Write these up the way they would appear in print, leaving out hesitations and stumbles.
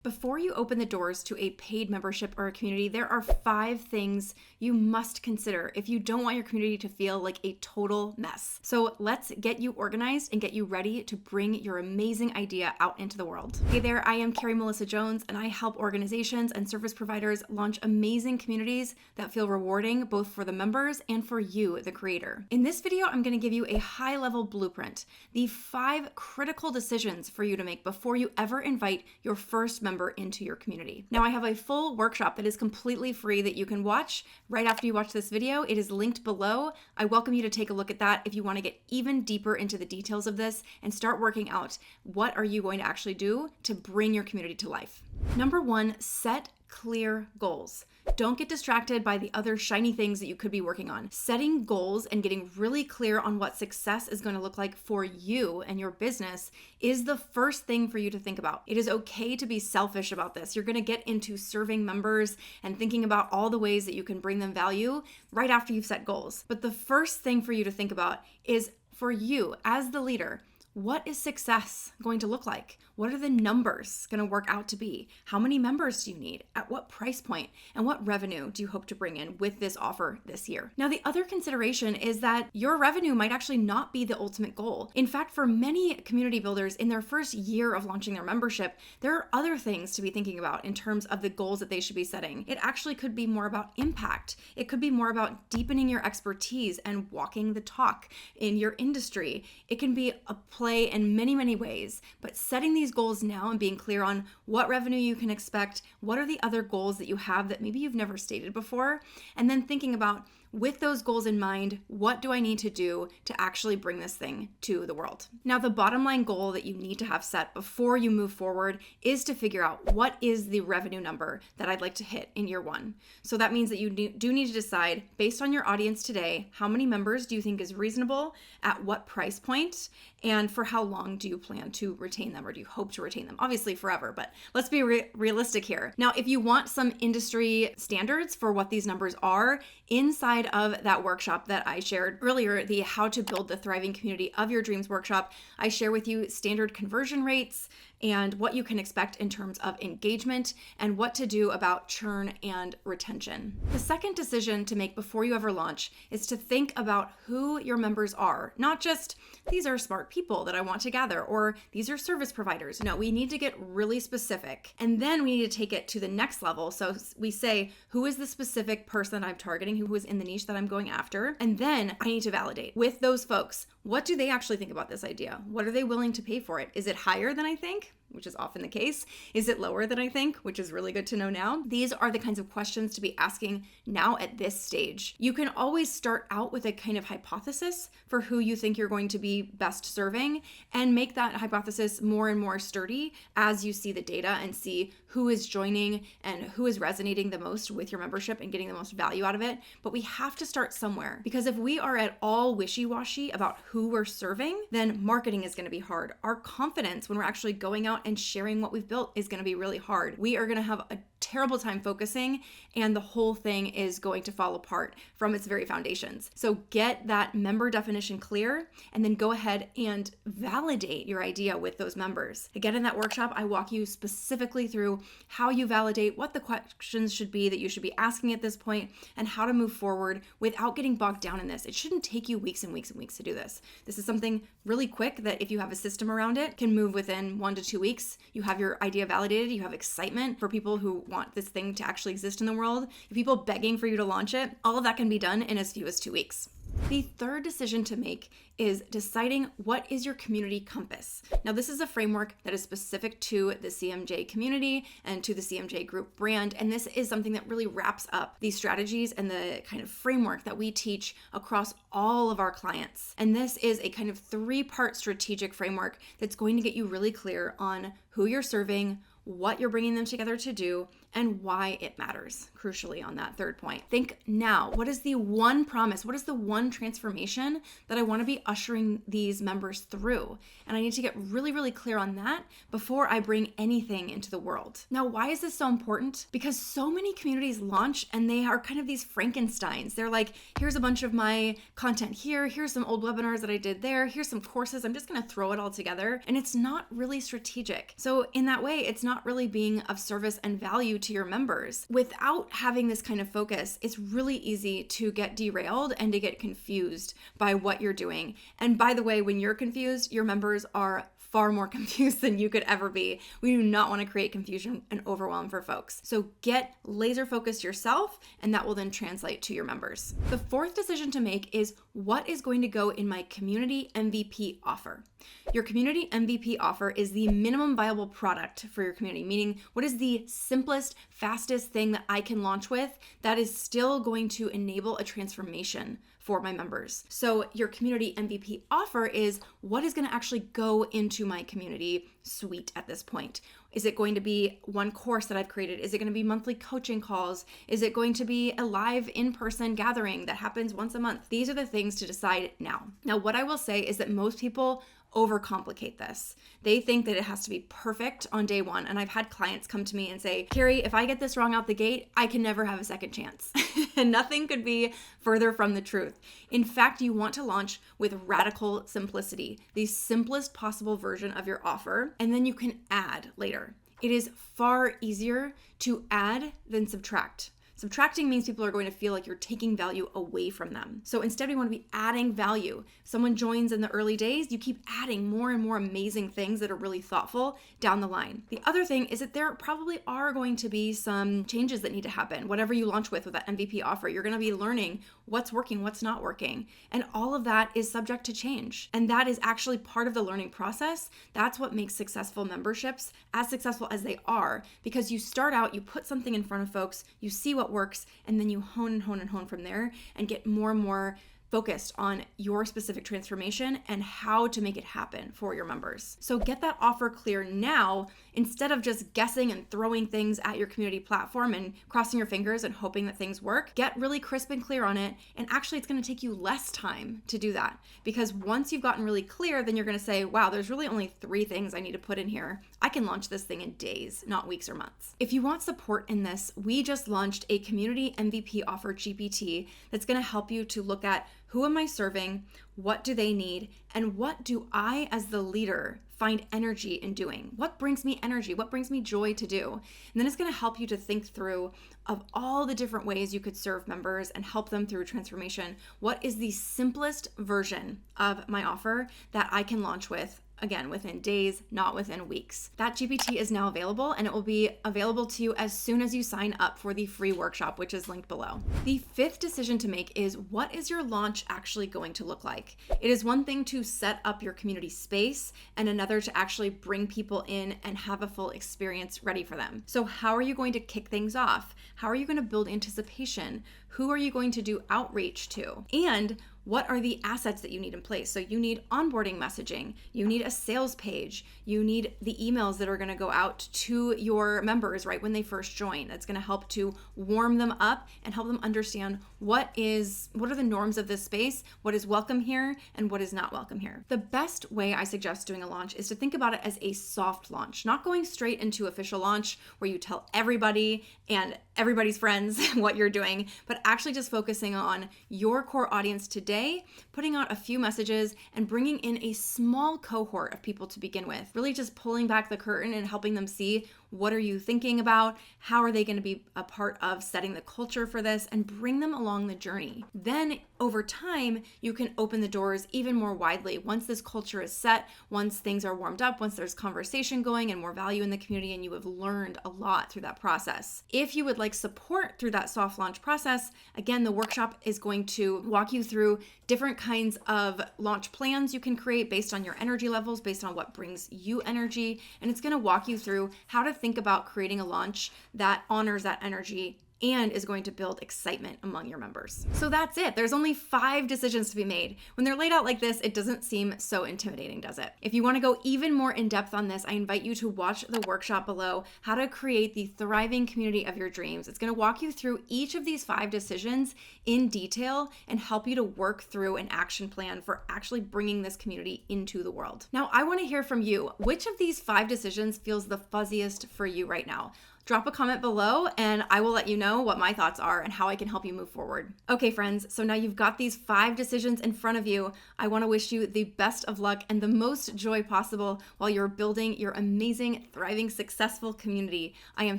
Before you open the doors to a paid membership or a community, there are 5 things you must consider if you don't want your community to feel like a total mess. So let's get you organized and get you ready to bring your amazing idea out into the world. Hey there, I am Carrie Melissa Jones, and I help organizations and service providers launch amazing communities that feel rewarding both for the members and for you, the creator. In this video, I'm going to give you a high-level blueprint, the 5 critical decisions for you to make before you ever invite your first member into your community. Now, I have a full workshop that is completely free that you can watch right after you watch this video. It is linked below. I welcome you to take a look at that if you want to get even deeper into the details of this and start working out what are you going to actually do to bring your community to life. Number 1, set clear goals. Don't get distracted by the other shiny things that you could be working on. Setting goals and getting really clear on what success is going to look like for you and your business is the first thing for you to think about. It is okay to be selfish about this. You're going to get into serving members and thinking about all the ways that you can bring them value right after you've set goals. But the first thing for you to think about is for you as the leader. What is success going to look like? What are the numbers going to work out to be? How many members do you need? At what price point? And what revenue do you hope to bring in with this offer this year? Now, the other consideration is that your revenue might actually not be the ultimate goal. In fact, for many community builders in their first year of launching their membership, there are other things to be thinking about in terms of the goals that they should be setting. It actually could be more about impact. It could be more about deepening your expertise and walking the talk in your industry. It can be a play in many, many ways, but setting these goals now and being clear on what revenue you can expect, what are the other goals that you have that maybe you've never stated before, and then thinking about, with those goals in mind, what do I need to do to actually bring this thing to the world? Now, the bottom line goal that you need to have set before you move forward is to figure out what is the revenue number that I'd like to hit in year 1. So that means that you do need to decide, based on your audience today, how many members do you think is reasonable, at what price point, and for how long do you plan to retain them, or do you hope to retain them? Obviously forever, but let's be realistic here. Now, if you want some industry standards for what these numbers are, inside of that workshop that I shared earlier, the How to Build the Thriving Community of Your Dreams workshop, I share with you standard conversion rates and what you can expect in terms of engagement and what to do about churn and retention. The second decision to make before you ever launch is to think about who your members are. Not just, these are smart people that I want to gather, or these are service providers. No, we need to get really specific. And then we need to take it to the next level. So we say, who is the specific person I'm targeting? Who is in the niche that I'm going after? And then I need to validate with those folks, what do they actually think about this idea? What are they willing to pay for it? Is it higher than I think? Which is often the case. Is it lower than I think? Which is really good to know now. These are the kinds of questions to be asking now at this stage. You can always start out with a kind of hypothesis for who you think you're going to be best serving and make that hypothesis more and more sturdy as you see the data and see who is joining and who is resonating the most with your membership and getting the most value out of it. But we have to start somewhere, because if we are at all wishy-washy about who we're serving, then marketing is going to be hard. Our confidence when we're actually going out and sharing what we've built is going to be really hard. We are going to have a terrible time focusing, and the whole thing is going to fall apart from its very foundations. So get that member definition clear, and then go ahead and validate your idea with those members. Again, in that workshop, I walk you specifically through how you validate, what the questions should be that you should be asking at this point, and how to move forward without getting bogged down in this. It shouldn't take you weeks and weeks and weeks to do this. This is something really quick that if you have a system around it, can move within 1 to 2 weeks. You have your idea validated, you have excitement for people who want this thing to actually exist in the world, people begging for you to launch it. All of that can be done in as few as 2 weeks. The third decision to make is deciding what is your community compass. Now, this is a framework that is specific to the CMJ community and to the CMJ group brand. And this is something that really wraps up these strategies and the kind of framework that we teach across all of our clients. And this is a kind of 3-part strategic framework that's going to get you really clear on who you're serving, what you're bringing them together to do, and why it matters, crucially on that third point. Think now, what is the one promise? What is the one transformation that I want to be ushering these members through? And I need to get really, really clear on that before I bring anything into the world. Now, why is this so important? Because so many communities launch and they are kind of these Frankensteins. They're like, here's a bunch of my content here, here's some old webinars that I did there, here's some courses, I'm just gonna throw it all together. And it's not really strategic. So in that way, it's not not really being of service and value to your members. Without having this kind of focus, it's really easy to get derailed and to get confused by what you're doing. And by the way, when you're confused, your members are far more confused than you could ever be. We do not want to create confusion and overwhelm for folks. So get laser focused yourself, and that will then translate to your members. The fourth decision to make is what is going to go in my community MVP offer. Your community MVP offer is the minimum viable product for your community, meaning what is the simplest, fastest thing that I can launch with that is still going to enable a transformation for my members. So your community MVP offer is what is going to actually go into my community suite at this point. Is it going to be one course that I've created? Is it going to be monthly coaching calls? Is it going to be a live in-person gathering that happens once a month? These are the things to decide now. Now, what I will say is that most people overcomplicate this. They think that it has to be perfect on day one. And I've had clients come to me and say, Carrie, if I get this wrong out the gate, I can never have a second chance. And nothing could be further from the truth. In fact, you want to launch with radical simplicity, the simplest possible version of your offer, and then you can add later. It is far easier to add than subtract. Subtracting means people are going to feel like you're taking value away from them. So instead, we want to be adding value. Someone joins in the early days, you keep adding more and more amazing things that are really thoughtful down the line. The other thing is that there probably are going to be some changes that need to happen. Whatever you launch with that MVP offer, you're going to be learning what's working, what's not working. And all of that is subject to change. And that is actually part of the learning process. That's what makes successful memberships as successful as they are, because you start out, you put something in front of folks, you see what works, and then you hone and hone and hone from there and get more and more focused on your specific transformation and how to make it happen for your members. So get that offer clear now instead of just guessing and throwing things at your community platform and crossing your fingers and hoping that things work. Get really crisp and clear on it. And actually, it's going to take you less time to do that, because once you've gotten really clear, then you're going to say, wow, there's really only 3 things I need to put in here. I can launch this thing in days, not weeks or months. If you want support in this, we just launched a community MVP offer GPT that's going to help you to look at who am I serving, what do they need, and what do I as the leader find energy in doing? What brings me energy? What brings me joy to do? And then it's going to help you to think through of all the different ways you could serve members and help them through transformation. What is the simplest version of my offer that I can launch with? Again, within days, not within weeks. That GPT is now available, and it will be available to you as soon as you sign up for the free workshop, which is linked below. The 5th decision to make is, what is your launch actually going to look like? It is one thing to set up your community space and another to actually bring people in and have a full experience ready for them. So how are you going to kick things off? How are you going to build anticipation? Who are you going to do outreach to? And what are the assets that you need in place? So you need onboarding messaging, you need a sales page, you need the emails that are going to go out to your members right when they first join. That's going to help to warm them up and help them understand what are the norms of this space, what is welcome here, and what is not welcome here. The best way I suggest doing a launch is to think about it as a soft launch, not going straight into official launch where you tell everybody and everybody's friends what you're doing, but actually just focusing on your core audience today, putting out a few messages and bringing in a small cohort of people to begin with, really just pulling back the curtain and helping them see what are you thinking about, how are they going to be a part of setting the culture for this, and bring them along the journey. Then over time, you can open the doors even more widely. Once this culture is set, once things are warmed up, once there's conversation going and more value in the community, and you have learned a lot through that process. If you would like support through that soft launch process, again, the workshop is going to walk you through different kinds of launch plans you can create based on your energy levels, based on what brings you energy, and it's going to walk you through how to think about creating a launch that honors that energy and is going to build excitement among your members. So that's it. There's only 5 decisions to be made. When they're laid out like this, it doesn't seem so intimidating, does it? If you want to go even more in depth on this, I invite you to watch the workshop below, How to Create the Thriving Community of Your Dreams. It's going to walk you through each of these 5 decisions in detail and help you to work through an action plan for actually bringing this community into the world. Now, I want to hear from you. Which of these 5 decisions feels the fuzziest for you right now? Drop a comment below and I will let you know what my thoughts are and how I can help you move forward. Okay, friends, so now you've got these 5 decisions in front of you. I want to wish you the best of luck and the most joy possible while you're building your amazing, thriving, successful community. I am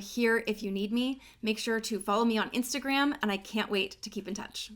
here if you need me. Make sure to follow me on Instagram, and I can't wait to keep in touch.